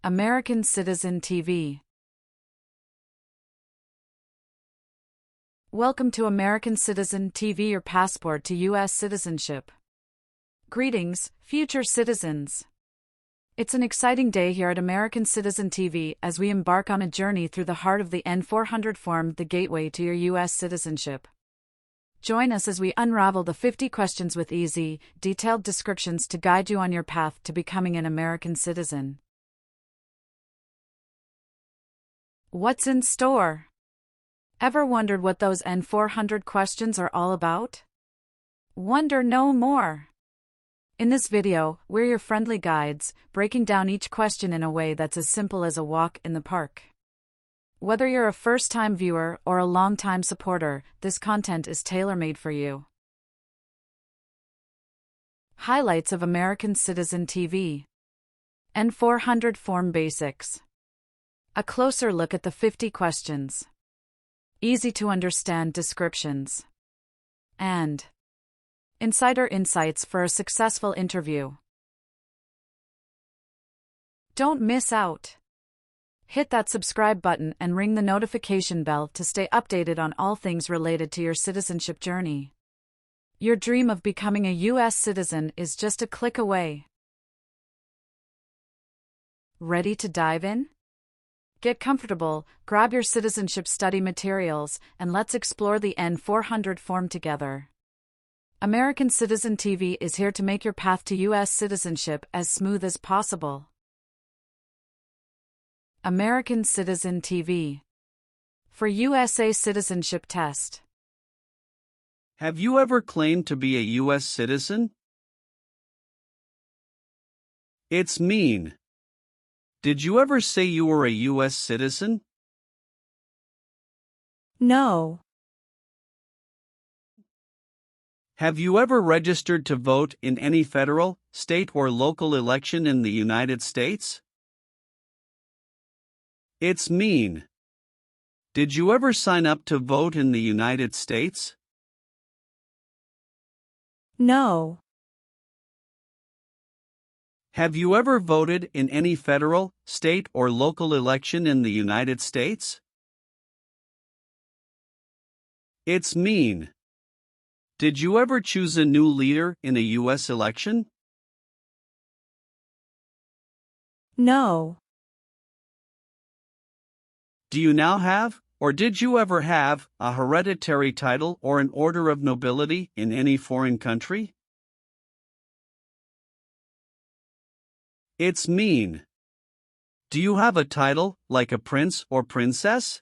American Citizen TV. Welcome to American Citizen TV, your passport to US citizenship. Greetings, future citizens. It's an exciting day here at American Citizen TV as we embark on a journey through the heart of the N400 form, the gateway to your US citizenship. Join us as we unravel the 50 questions with easy, detailed descriptions to guide you on your path to becoming an American citizen. What's in store? Ever wondered what those N400 questions are all about? Wonder no more. In this video, we're your friendly guides, breaking down each question in a way that's as simple as a walk in the park. Whether you're a first-time viewer or a long-time supporter, this content is tailor-made for you. Highlights of American Citizen TV. N400 Form Basics. A closer look at the 50 questions. Easy-to-understand descriptions. And insider insights for a successful interview. Don't miss out. Hit that subscribe button and ring the notification bell to stay updated on all things related to your citizenship journey. Your dream of becoming a US citizen is just a click away. Ready to dive in? Get comfortable, grab your citizenship study materials, and let's explore the N400 form together. American Citizen TV is here to make your path to US citizenship as smooth as possible. American Citizen TV. For USA Citizenship Test. Have you ever claimed to be a U.S. citizen? It's mean. Did you ever say you were a U.S. citizen? No. Have you ever registered to vote in any federal, state, or local election in the United States? It's mean. Did you ever sign up to vote in the United States? No. Have you ever voted in any federal, state, or local election in the United States? It's mean. Did you ever choose a new leader in a U.S. election? No. Do you now have, or did you ever have, a hereditary title or an order of nobility in any foreign country? It's mean. Do you have a title, like a prince or princess?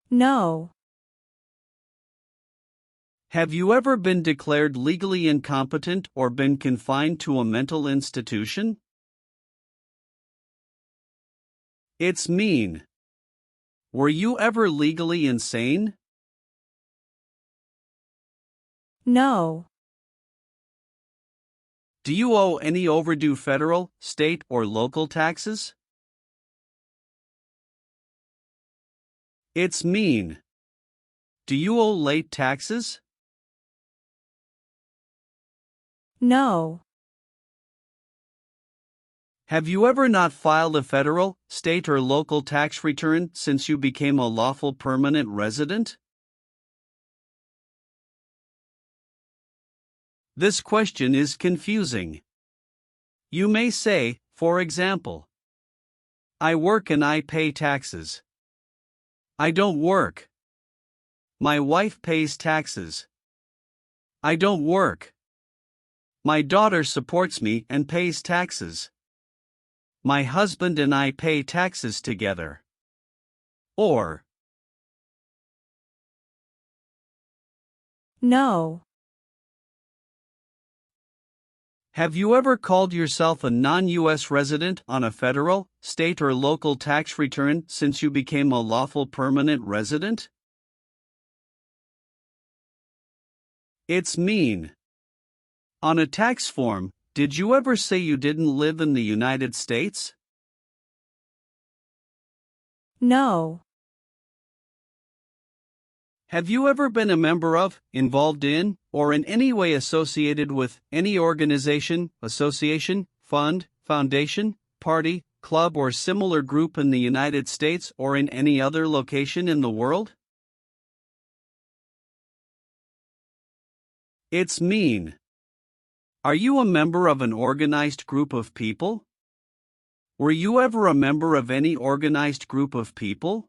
No. Have you ever been declared legally incompetent or been confined to a mental institution? It's mean. Were you ever legally insane? No. Do you owe any overdue federal, state, or local taxes? It's mean. Do you owe late taxes? No. Have you ever not filed a federal, state, or local tax return since you became a lawful permanent resident? This question is confusing. You may say, for example, I work and I pay taxes. I don't work. My wife pays taxes. I don't work. My daughter supports me and pays taxes. My husband and I pay taxes together. Or, No. have you ever called yourself a non-U.S. resident on a federal, state, or local tax return since you became a lawful permanent resident? It's mean. On a tax form, did you ever say you didn't live in the United States? No. Have you ever been a member of, involved in, or in any way associated with any organization, association, fund, foundation, party, club or similar group in the United States or in any other location in the world? It's mean. Are you a member of an organized group of people? Were you ever a member of any organized group of people?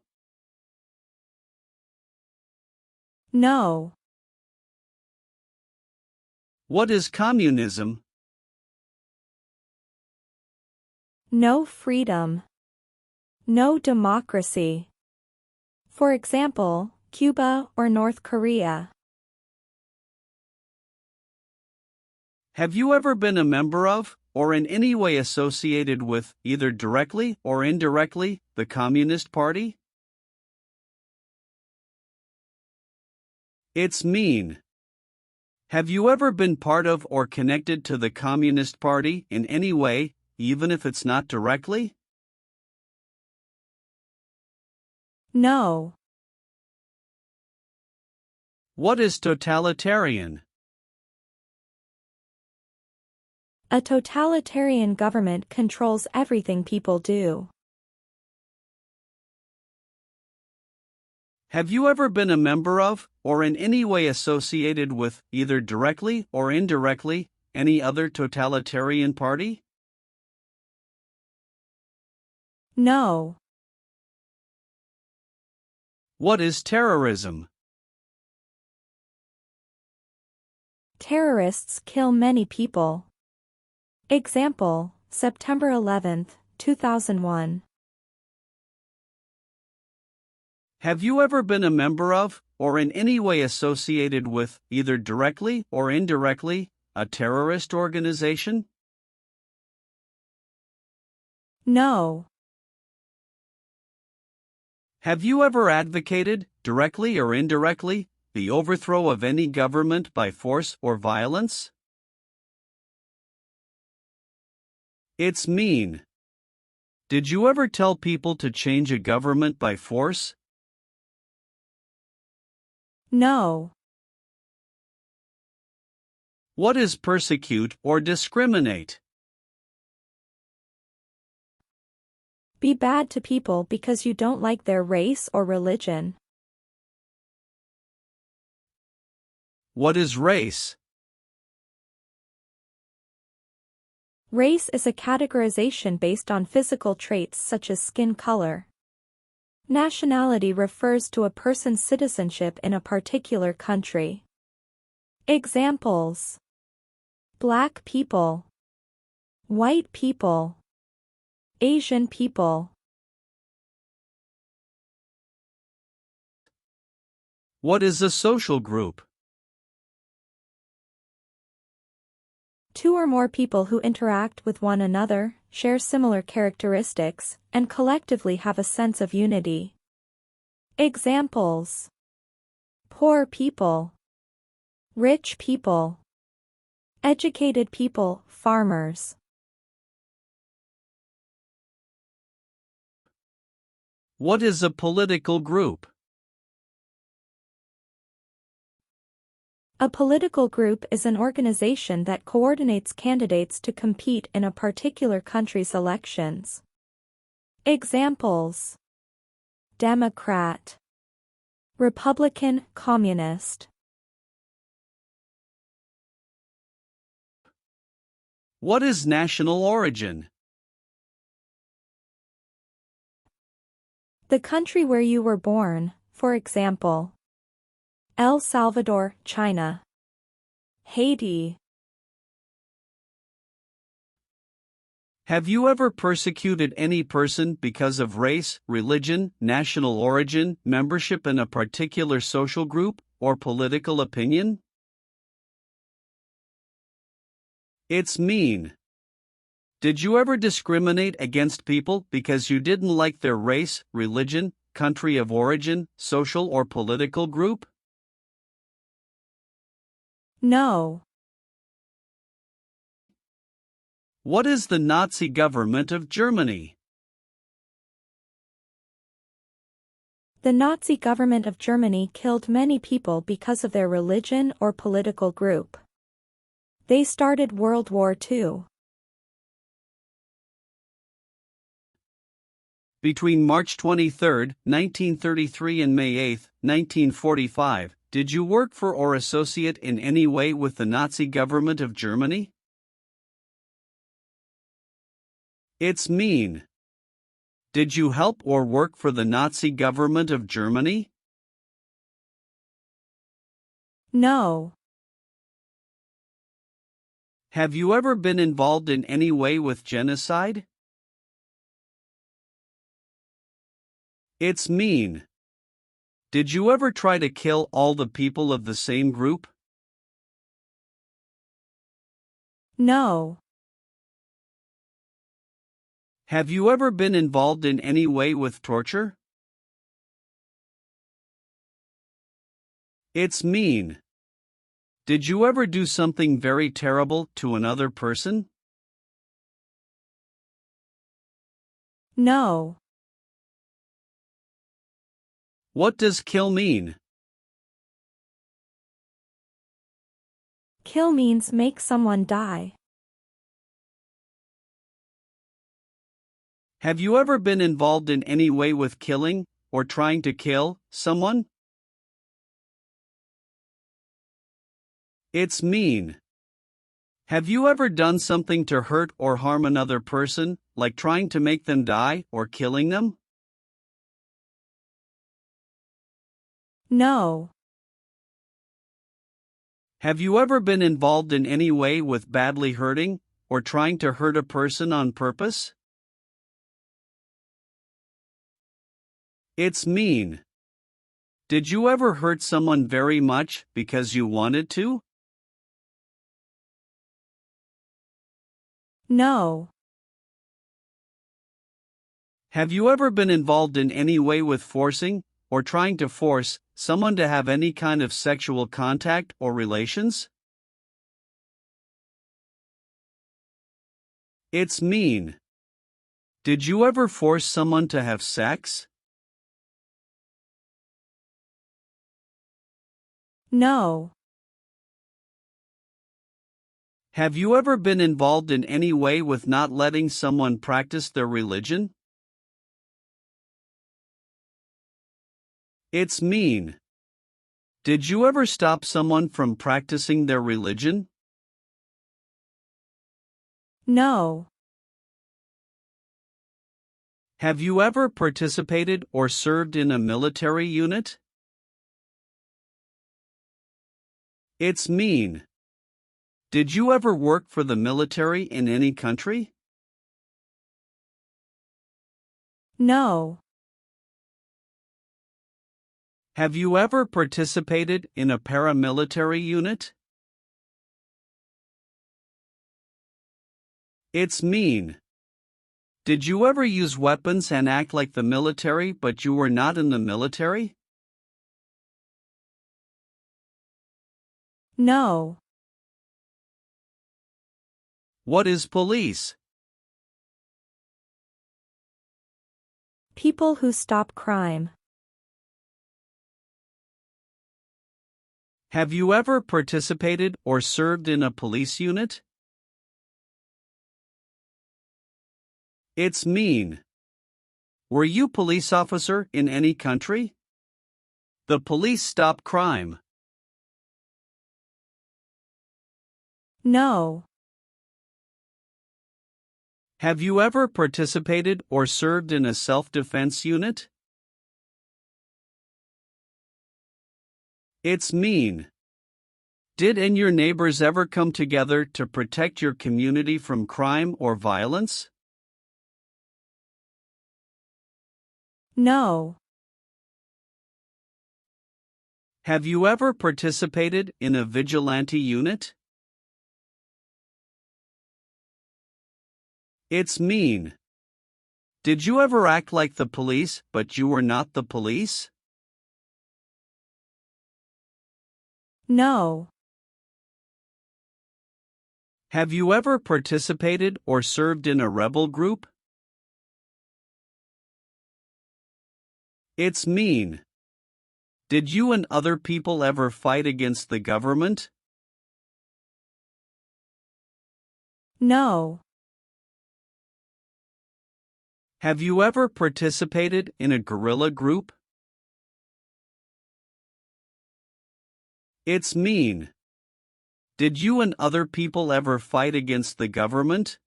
No. What is communism? No freedom. No democracy. For example, Cuba or North Korea. Have you ever been a member of, or in any way associated with, either directly or indirectly, the Communist Party? It's mean. Have you ever been part of or connected to the Communist Party in any way, even if it's not directly? No. What is totalitarian? A totalitarian government controls everything people do. Have you ever been a member of, or in any way associated with, either directly or indirectly, any other totalitarian party? No. What is terrorism? Terrorists kill many people. Example, September 11, 2001. Have you ever been a member of, or in any way associated with, either directly or indirectly, a terrorist organization? No. Have you ever advocated, directly or indirectly, the overthrow of any government by force or violence? It's mean. Did you ever tell people to change a government by force? No. What is persecute or discriminate? Be bad to people because you don't like their race or religion. What is race? Race is a categorization based on physical traits such as skin color. Nationality refers to a person's citizenship in a particular country. Examples: Black people, white people, Asian people. What is a social group? Two or more people who interact with one another, share similar characteristics, and collectively have a sense of unity. Examples: poor people, rich people, educated people, farmers. What is a political group? A political group is an organization that coordinates candidates to compete in a particular country's elections. Examples: Democrat, Republican, Communist. What is national origin? The country where you were born, for example, El Salvador, China, Haiti. Have you ever persecuted any person because of race, religion, national origin, membership in a particular social group, or political opinion? It's mean. Did you ever discriminate against people because you didn't like their race, religion, country of origin, social or political group? No. What is the Nazi government of Germany? The Nazi government of Germany killed many people because of their religion or political group. They started World War II. Between March 23, 1933 and May 8, 1945, did you work for or associate in any way with the Nazi government of Germany? It's mean. Did you help or work for the Nazi government of Germany? No. Have you ever been involved in any way with genocide? It's mean. Did you ever try to kill all the people of the same group? No. Have you ever been involved in any way with torture? It's mean. Did you ever do something very terrible to another person? No. What does kill mean? Kill means make someone die. Have you ever been involved in any way with killing, or trying to kill, someone? It's mean. Have you ever done something to hurt or harm another person, like trying to make them die or killing them? No. Have you ever been involved in any way with badly hurting, or trying to hurt a person on purpose? It's mean. Did you ever hurt someone very much because you wanted to? No. Have you ever been involved in any way with forcing, or trying to force, someone to have any kind of sexual contact or relations? It's mean. Did you ever force someone to have sex? No. Have you ever been involved in any way with not letting someone practice their religion? It's mean. Did you ever stop someone from practicing their religion? No. Have you ever participated or served in a military unit? It's mean. Did you ever work for the military in any country? No. Have you ever participated in a paramilitary unit? It's mean. Did you ever use weapons and act like the military but you were not in the military? No. What is police? People who stop crime. Have you ever participated or served in a police unit? It's mean. Were you police officer in any country? The police stop crime. No. Have you ever participated or served in a self-defense unit? It's mean. Did and your neighbors ever come together to protect your community from crime or violence? No. Have you ever participated in a vigilante unit? It's mean. Did you ever act like the police but you were not the police? No. Have you ever participated or served in a rebel group? It's mean. Did you and other people ever fight against the government? No. Have you ever participated in a guerrilla group? It's mean. Did you and other people ever fight against the government?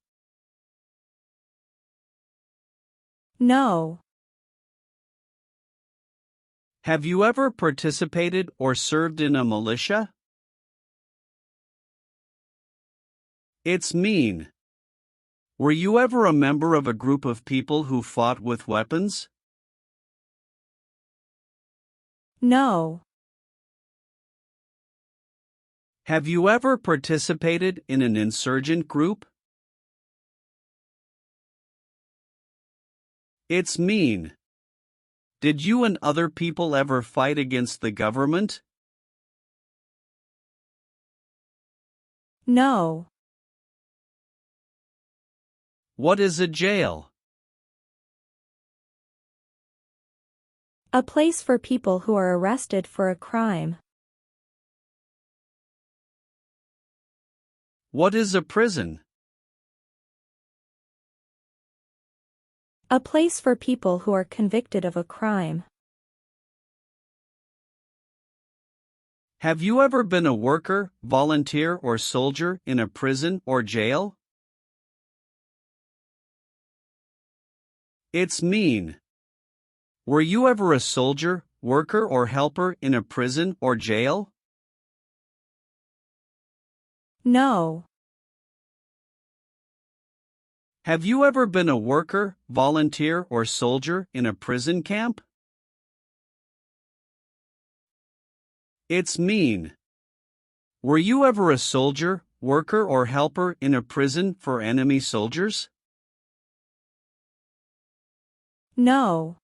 No. Have you ever participated or served in a militia? It's mean. Were you ever a member of a group of people who fought with weapons? No. Have you ever participated in an insurgent group? It's mean. Did you and other people ever fight against the government? No. What is a jail? A place for people who are arrested for a crime. What is a prison? A place for people who are convicted of a crime. Have you ever been a worker, volunteer, or soldier in a prison or jail? It's mean. Were you ever a soldier, worker, or helper in a prison or jail? No. Have you ever been a worker, volunteer, or soldier in a prison camp? It's mean. Were you ever a soldier, worker, or helper in a prison for enemy soldiers? No.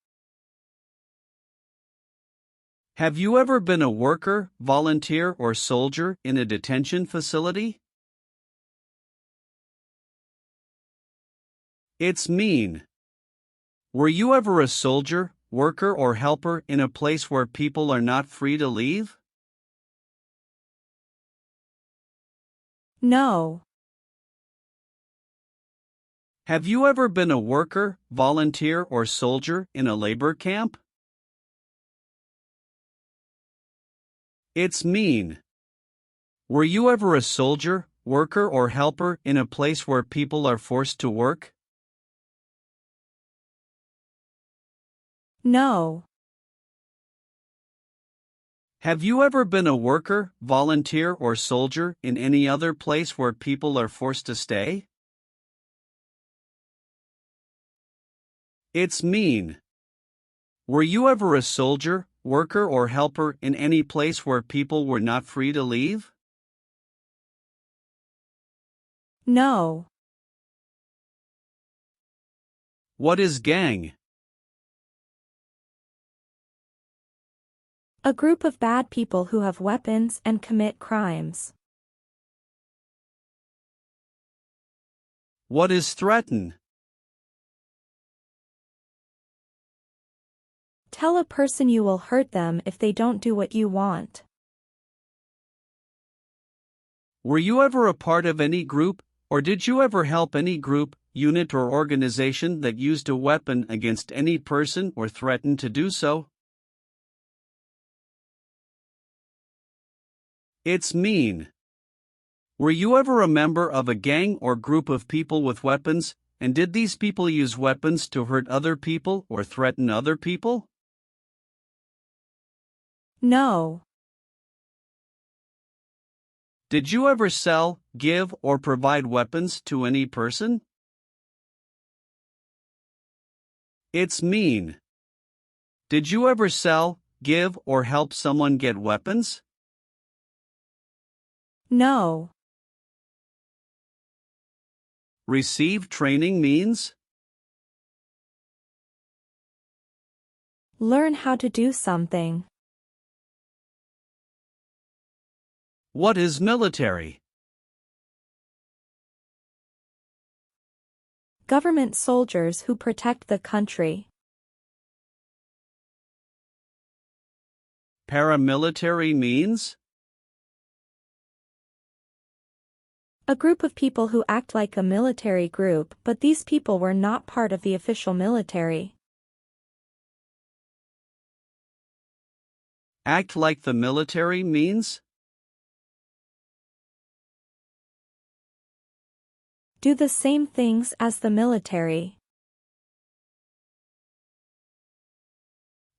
Have you ever been a worker, volunteer, or soldier in a detention facility? It's mean. Were you ever a soldier, worker, or helper in a place where people are not free to leave? No. Have you ever been a worker, volunteer, or soldier in a labor camp? It's mean. Were you ever a soldier, worker, or helper in a place where people are forced to work? No. Have you ever been a worker, volunteer, or soldier in any other place where people are forced to stay? It's mean. Were you ever a soldier, worker, or helper in any place where people were not free to leave? No. What is gang? A group of bad people who have weapons and commit crimes. What is threaten? Tell a person you will hurt them if they don't do what you want. Were you ever a part of any group, or did you ever help any group, unit, or organization that used a weapon against any person or threatened to do so? It's mean. Were you ever a member of a gang or group of people with weapons, and did these people use weapons to hurt other people or threaten other people? No. Did you ever sell, give, or provide weapons to any person? It's mean. Did you ever sell, give, or help someone get weapons? No. Receive training means? Learn how to do something. What is military? Government soldiers who protect the country. Paramilitary means? A group of people who act like a military group, but these people were not part of the official military. Act like the military means? Do the same things as the military.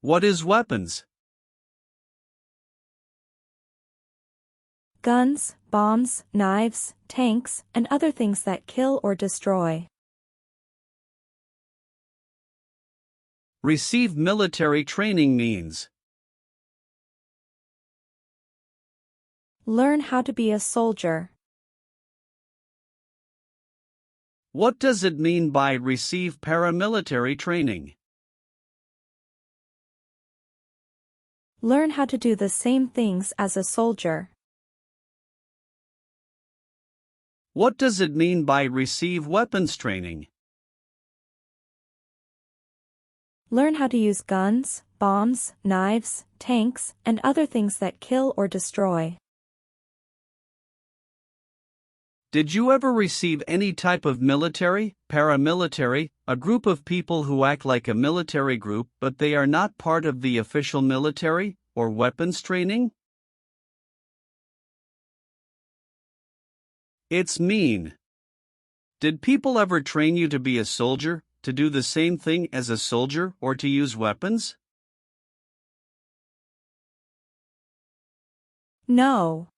What is weapons? Guns, bombs, knives, tanks, and other things that kill or destroy. Receive military training means? Learn how to be a soldier. What does it mean by receive paramilitary training? Learn how to do the same things as a soldier. What does it mean by receive weapons training? Learn how to use guns, bombs, knives, tanks, and other things that kill or destroy. Did you ever receive any type of military, paramilitary, a group of people who act like a military group but they are not part of the official military, or weapons training? It's mean. Did people ever train you to be a soldier, to do the same thing as a soldier, or to use weapons? No.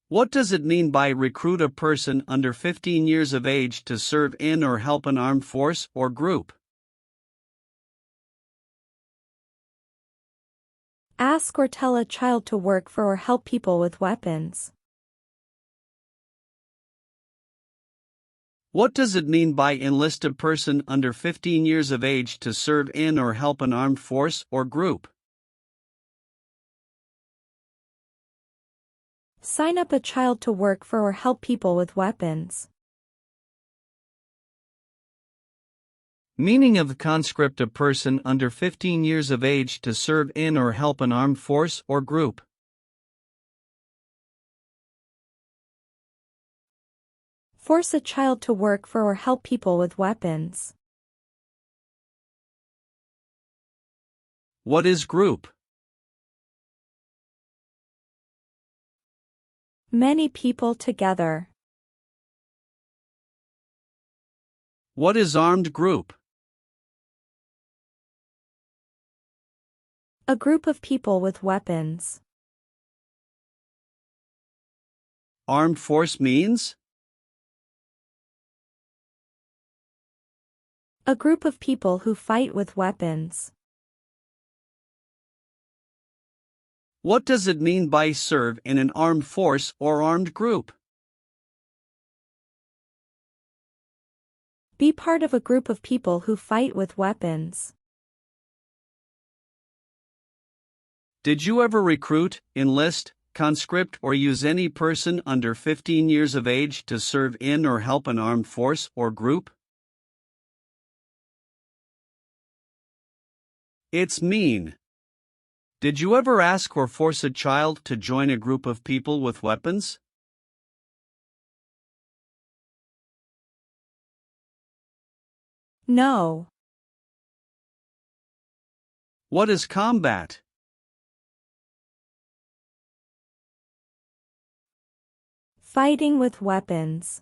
What does it mean by recruit a person under 15 years of age to serve in or help an armed force or group? Ask or tell a child to work for or help people with weapons. What does it mean by enlist a person under 15 years of age to serve in or help an armed force or group? Sign up a child to work for or help people with weapons. Meaning of the conscript: a person under 15 years of age to serve in or help an armed force or group. Force a child to work for or help people with weapons. What is group? Many people together. What is armed group? A group of people with weapons. Armed force means? A group of people who fight with weapons. What does it mean by serve in an armed force or armed group? Be part of a group of people who fight with weapons. Did you ever recruit, enlist, conscript, or use any person under 15 years of age to serve in or help an armed force or group? It's mean. Did you ever ask or force a child to join a group of people with weapons? No. What is combat? Fighting with weapons.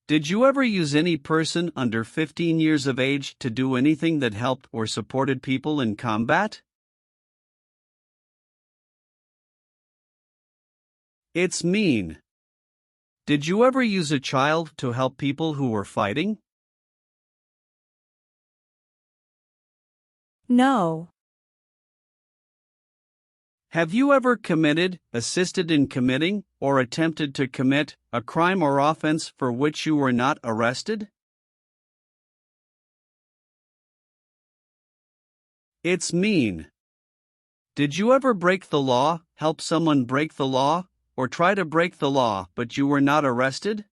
Did you ever use any person under 15 years of age to do anything that helped or supported people in combat? It's mean. Did you ever use a child to help people who were fighting? No. Have you ever committed, assisted in committing, or attempted to commit a crime or offense for which you were not arrested? It's mean. Did you ever break the law, help someone break the law, or try to break the law but you were not arrested?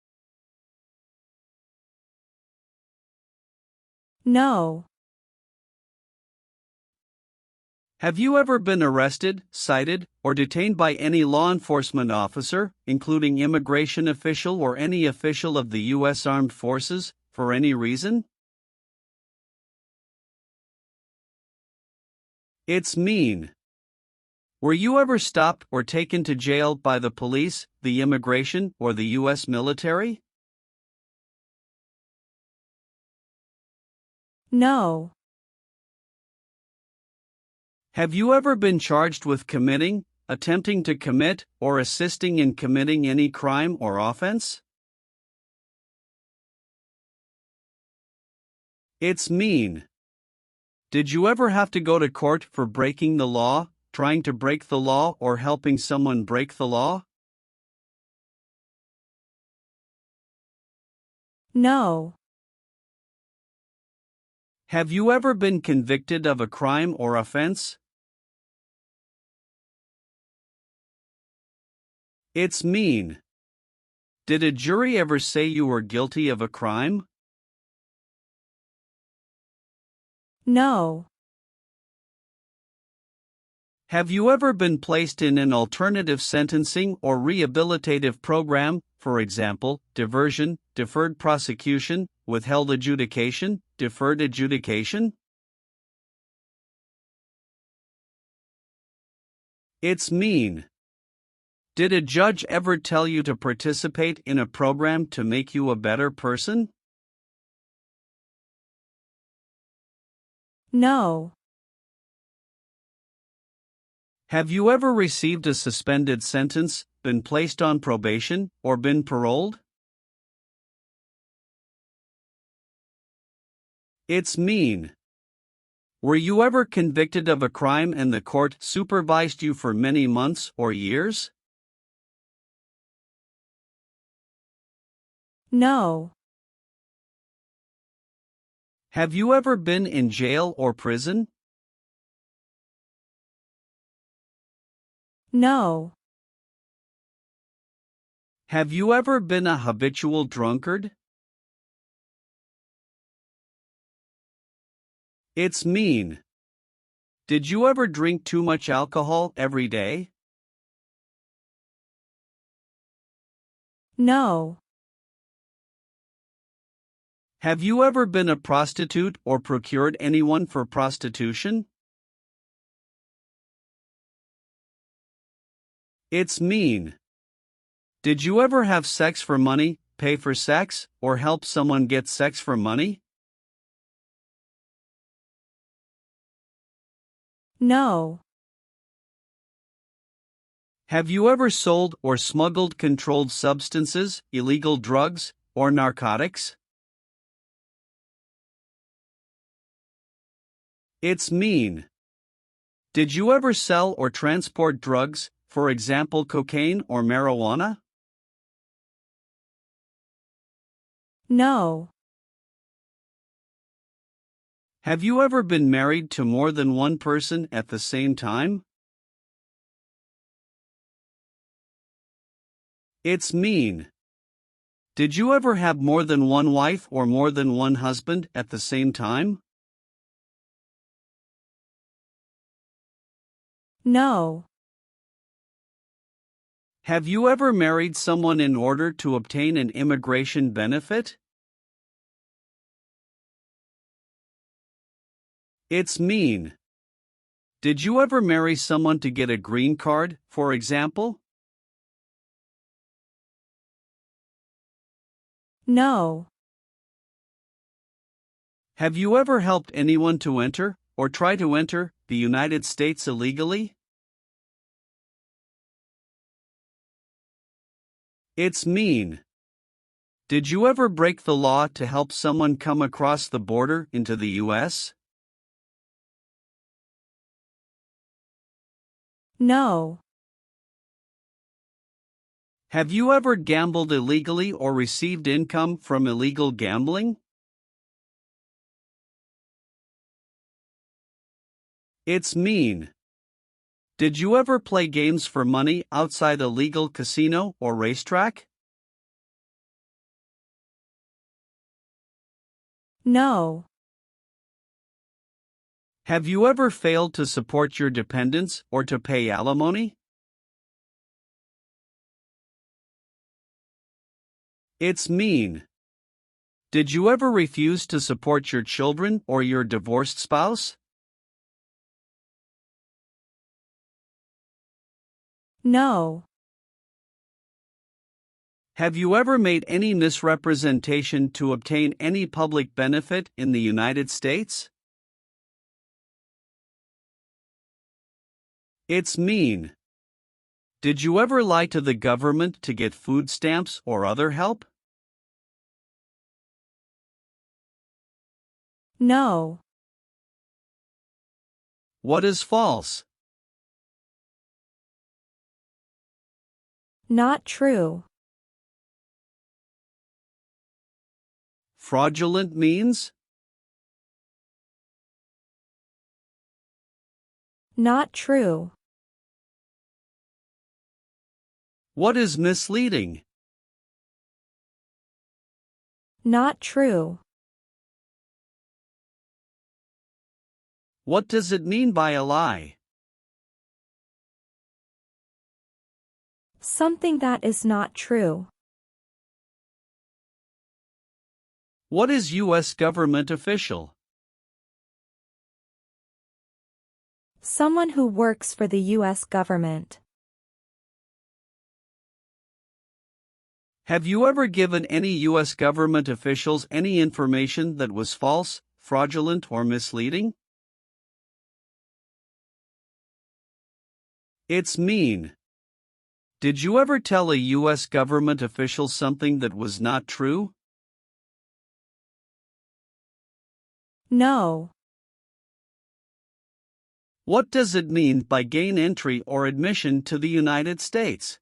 No. Have you ever been arrested, cited, or detained by any law enforcement officer, including immigration official or any official of the U.S. Armed Forces, for any reason? It's mean. Were you ever stopped or taken to jail by the police, the immigration, or the U.S. military? No. Have you ever been charged with committing, attempting to commit, or assisting in committing any crime or offense? It's mean. Did you ever have to go to court for breaking the law, trying to break the law, or helping someone break the law? No. Have you ever been convicted of a crime or offense? It's mean. Did a jury ever say you were guilty of a crime? No. Have you ever been placed in an alternative sentencing or rehabilitative program, for example, diversion, deferred prosecution, withheld adjudication, deferred adjudication? It's mean. Did a judge ever tell you to participate in a program to make you a better person? No. Have you ever received a suspended sentence, been placed on probation, or been paroled? It's mean. Were you ever convicted of a crime and the court supervised you for many months or years? No. Have you ever been in jail or prison? No. Have you ever been a habitual drunkard? It's mean. Did you ever drink too much alcohol every day? No. Have you ever been a prostitute or procured anyone for prostitution? It's mean. Did you ever have sex for money, pay for sex, or help someone get sex for money? No. Have you ever sold or smuggled controlled substances, illegal drugs, or narcotics? It's mean. Did you ever sell or transport drugs, for example cocaine or marijuana? No. Have you ever been married to more than one person at the same time? It's mean. Did you ever have more than one wife or more than one husband at the same time? No. Have you ever married someone in order to obtain an immigration benefit? It's mean. Did you ever marry someone to get a green card, for example? No. Have you ever helped anyone to enter, or try to enter, the United States illegally? It's mean. Did you ever break the law to help someone come across the border into the U.S.? No. Have you ever gambled illegally or received income from illegal gambling? It's mean. Did you ever play games for money outside a legal casino or racetrack? No. Have you ever failed to support your dependents or to pay alimony? It's mean. Did you ever refuse to support your children or your divorced spouse? No. Have you ever made any misrepresentation to obtain any public benefit in the United States? It's mean. Did you ever lie to the government to get food stamps or other help? No. What is false? Not true. Fraudulent means? Not true. What is misleading? Not true. What does it mean by a lie? Something that is not true. What is U.S. government official? Someone who works for the U.S. government. Have you ever given any U.S. government officials any information that was false, fraudulent, or misleading? It's mean. Did you ever tell a U.S. government official something that was not true? No. What does it mean by gain entry or admission to the United States?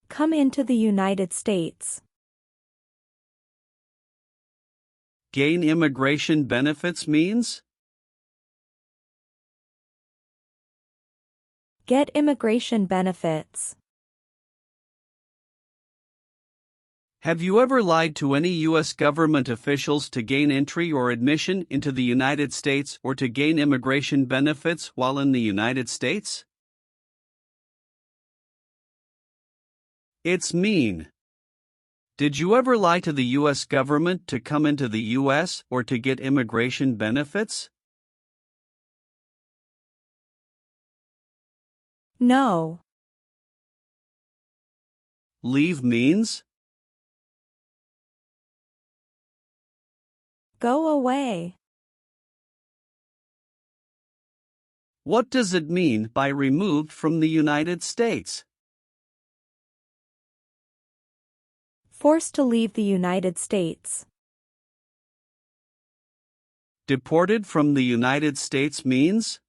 Come into the United States. Gain immigration benefits means? Get immigration benefits. Have you ever lied to any U.S. government officials to gain entry or admission into the United States or to gain immigration benefits while in the United States? It's mean. Did you ever lie to the U.S. government to come into the U.S. or to get immigration benefits? No. Leave means? Go away. What does it mean by removed from the United States? Forced to leave the United States. Deported from the United States means?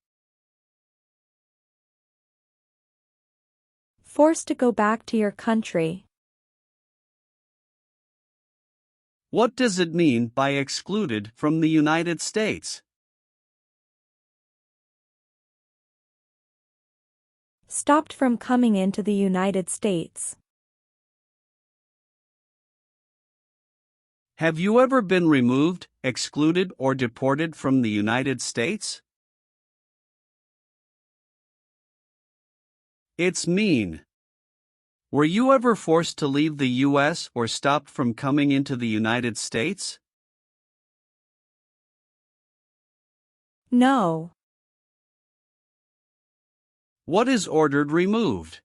Forced to go back to your country. What does it mean by excluded from the United States? Stopped from coming into the United States. Have you ever been removed, excluded, or deported from the United States? It's mean. Were you ever forced to leave the U.S. or stopped from coming into the United States? No. What is ordered removed?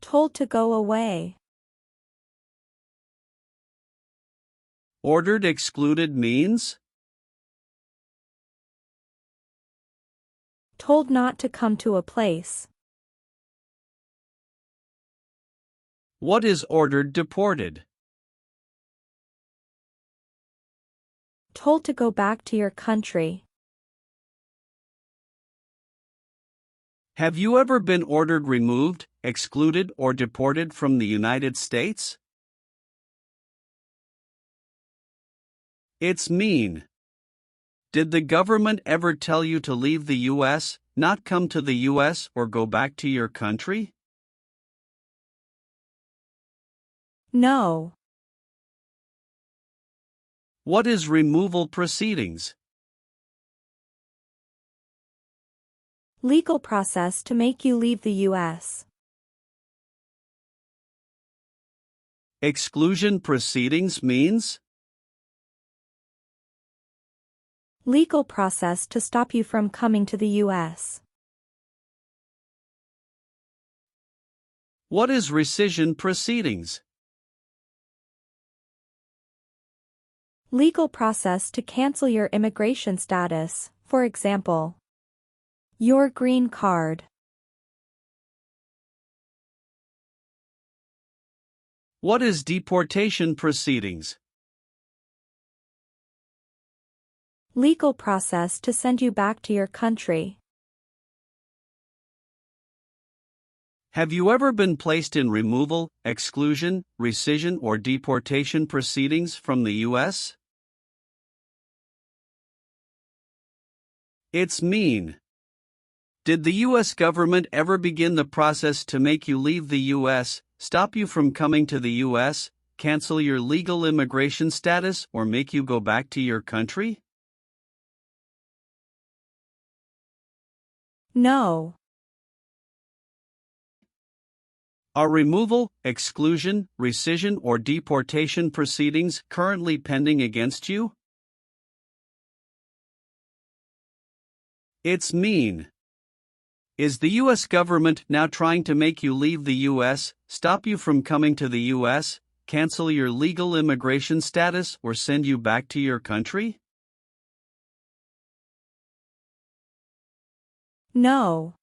Told to go away. Ordered excluded means? Told not to come to a place. What is ordered deported? Told to go back to your country. Have you ever been ordered removed, excluded, or deported from the United States? It's mean. Did the government ever tell you to leave the U.S., not come to the U.S., or go back to your country? No. What is removal proceedings? Legal process to make you leave the U.S. Exclusion proceedings means? Legal process to stop you from coming to the U.S. What is rescission proceedings? Legal process to cancel your immigration status, for example, your green card. What is deportation proceedings? Legal process to send you back to your country. Have you ever been placed in removal, exclusion, rescission, or deportation proceedings from the U.S.? It's mean. Did the U.S. government ever begin the process to make you leave the U.S., stop you from coming to the U.S., cancel your legal immigration status, or make you go back to your country? No. Are removal, exclusion, rescission, or deportation proceedings currently pending against you? It's mean. Is the U.S. government now trying to make you leave the U.S., stop you from coming to the U.S., cancel your legal immigration status, or send you back to your country? No.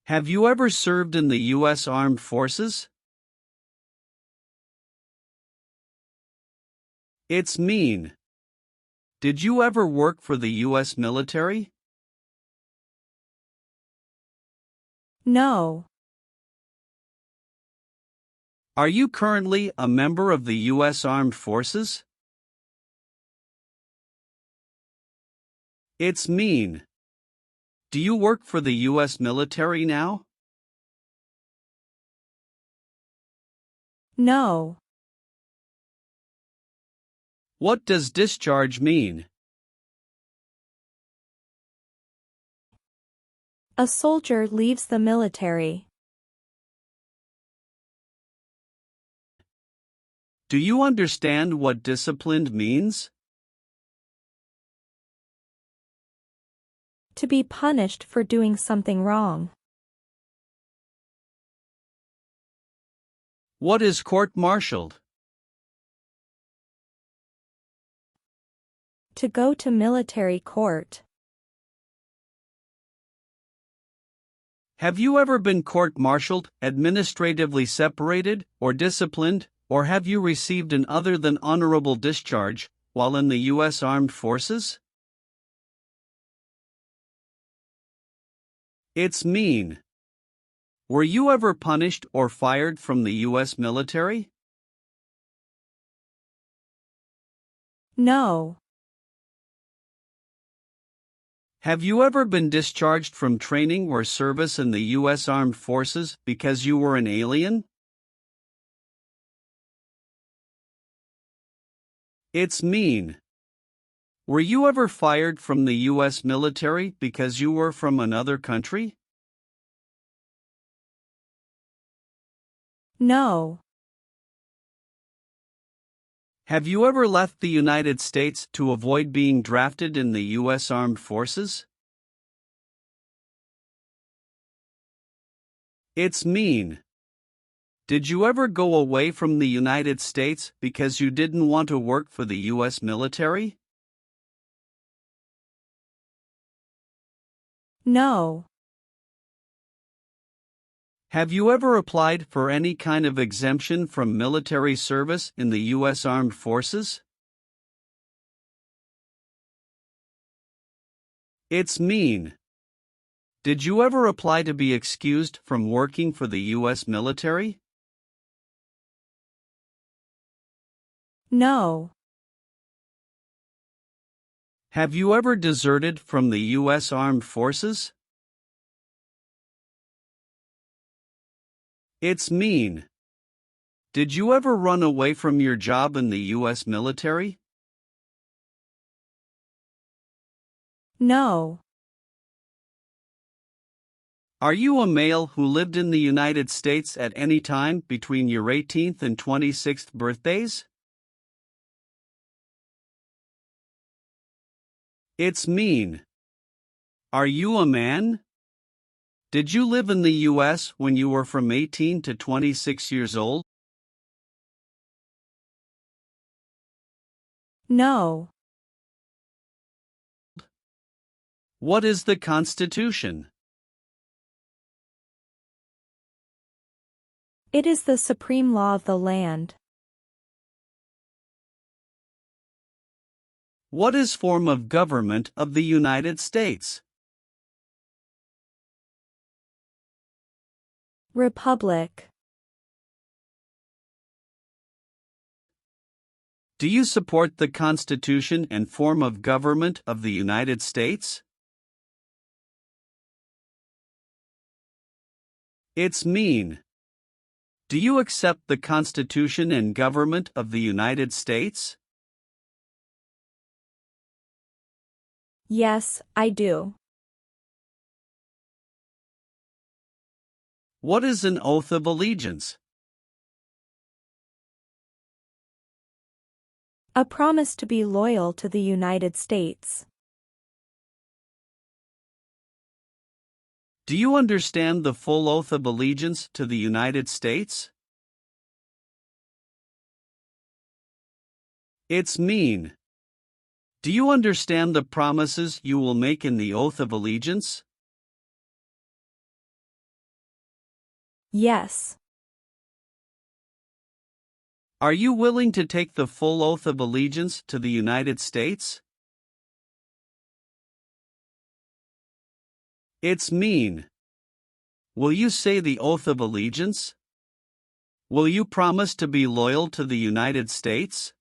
Have you ever served in the U.S. Armed Forces? It's mean. Did you ever work for the U.S. military? No. Are you currently a member of the U.S. Armed Forces? It's mean. Do you work for the U.S. military now? No. What does discharge mean? A soldier leaves the military. Do you understand what disciplined means? To be punished for doing something wrong. What is court-martialed? To go to military court. Have you ever been court-martialed, administratively separated, or disciplined, or have you received an other than honorable discharge while in the U.S. Armed Forces? It's mean. Were you ever punished or fired from the U.S. military? No. Have you ever been discharged from training or service in the U.S. Armed Forces because you were an alien? It's mean. Were you ever fired from the U.S. military because you were from another country? No. Have you ever left the United States to avoid being drafted in the U.S. Armed Forces? It's mean. Did you ever go away from the United States because you didn't want to work for the U.S. military? No. Have you ever applied for any kind of exemption from military service in the U.S. Armed Forces? It's mean. Did you ever apply to be excused from working for the U.S. military? No. Have you ever deserted from the U.S. Armed Forces? It's mean. Did you ever run away from your job in the US military? No. Are you a male who lived in the United States at any time between your 18th and 26th birthdays? It's mean. Are you a man? Did you live in the US when you were from 18 to 26 years old? No. What is the Constitution? It is the supreme law of the land. What is form of government of the United States? Republic. Do you support the Constitution and form of government of the United States? It's mean. Do you accept the Constitution and government of the United States? Yes, I do. What is an oath of allegiance? A promise to be loyal to the United States. Do you understand the full oath of allegiance to the United States? It's mean. Do you understand the promises you will make in the oath of allegiance? Yes. Are you willing to take the full oath of allegiance to the United States? It's mean. Will you say the oath of allegiance? Will you promise to be loyal to the United States?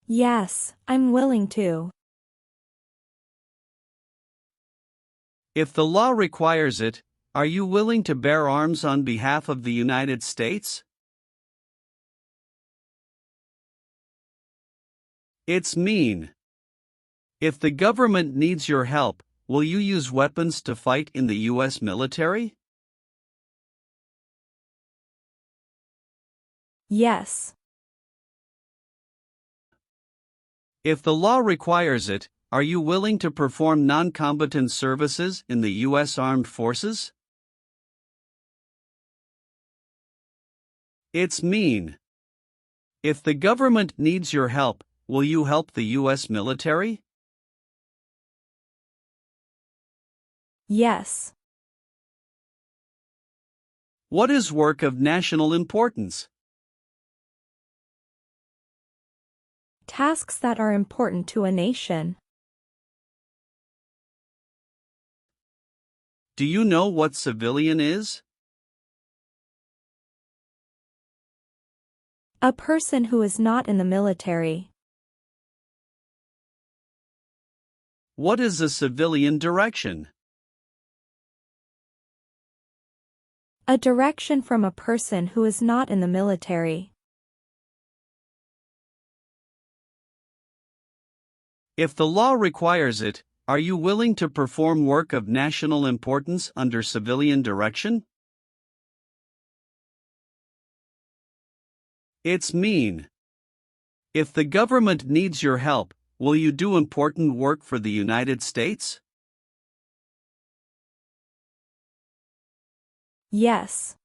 Yes, I'm willing to. If the law requires it, are you willing to bear arms on behalf of the United States? It's mean. If the government needs your help, will you use weapons to fight in the US military? Yes. If the law requires it, are you willing to perform non-combatant services in the U.S. Armed Forces? It's mean. If the government needs your help, will you help the U.S. military? Yes. What is work of national importance? Tasks that are important to a nation. Do you know what civilian is? A person who is not in the military. What is a civilian direction? A direction from a person who is not in the military. If the law requires it, are you willing to perform work of national importance under civilian direction? It's mean. If the government needs your help, will you do important work for the United States? Yes.